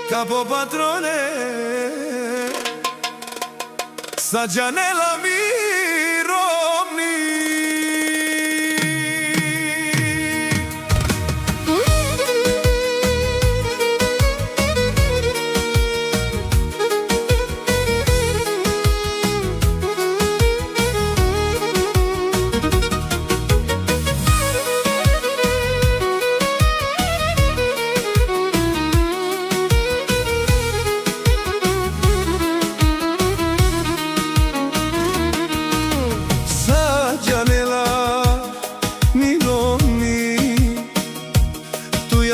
Capo patrone, sa gianella mi romni.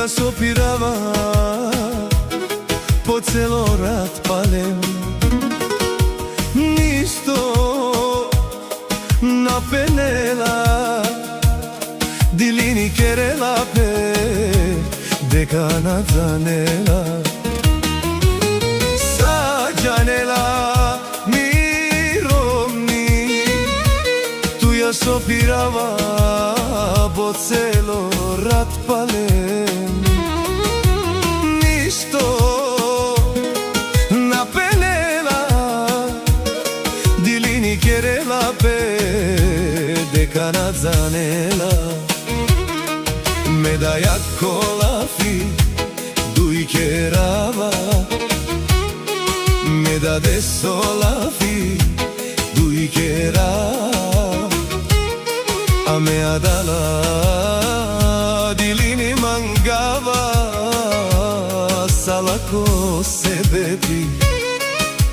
Sopirava po celo rad palem, nisto napenela di lini querela pe deka nazanela sa janela mi romni tu ja sopirava po celo rad palem, zanela medaglia con la fi dui cherava meda adesso la fi dui cherava a me adala di lini mangava sala ko sebebi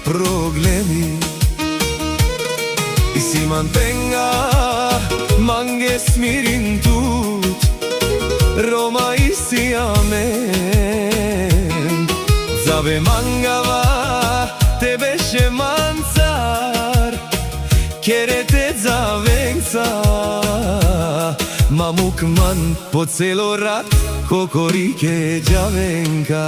problemi e si mantenga manges mirin tut Roma isi amen zave mangava te beše mancar kerete zavenca mamuk man po celo rat kokorike džavenka.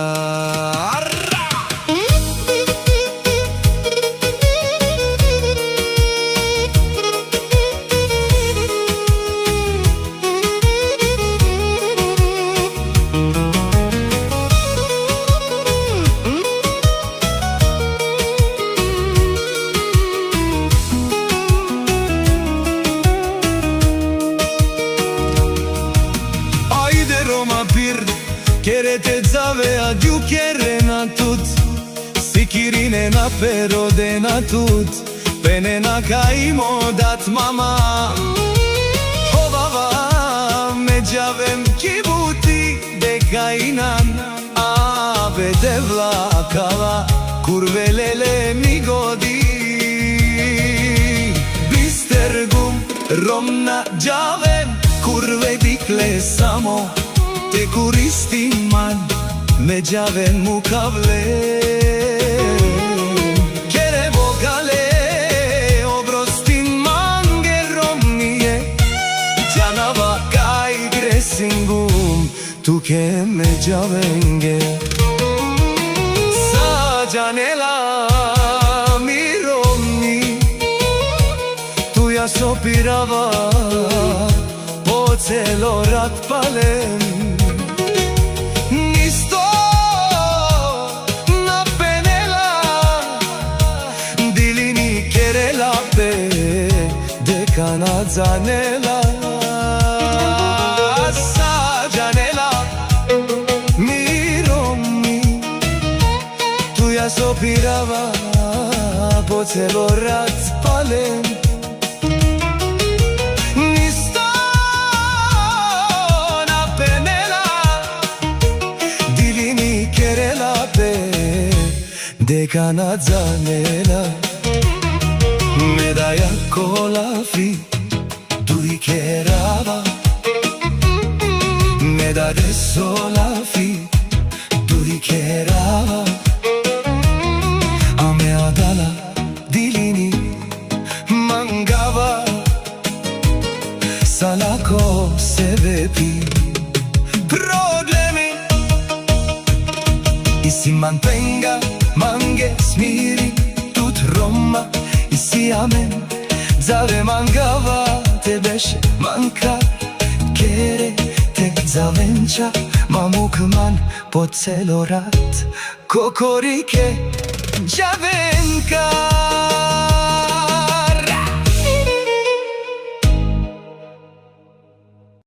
Kerete zave adiu kere na tut sikirine na pero de na tut pene na kaimo dat mama hovava me javem kibuti de kainan ave devla kala kurvelele mi godi bistergum romna javem kurve dikle samo te kuristim man me džaven mukavle kere bogale obrostin mange romnije džanava kaj gresingum tu ke me džavenge sa džanela mi romni tu ja sopirava po celo rad palem zanela sa janela mi romni tu ja sopirava po celo rad palem nisto napenela divini querela pe deka zanela medaglia con la fi dui cherava meda adesso la fi dui cherava a me adala di lini mangava salako sebebi problemi e si mantenga manges miri tut Roma e si amen zave mangava te beše manka kere zalęcia, mamukman po celorat, kokorike, dziawenka.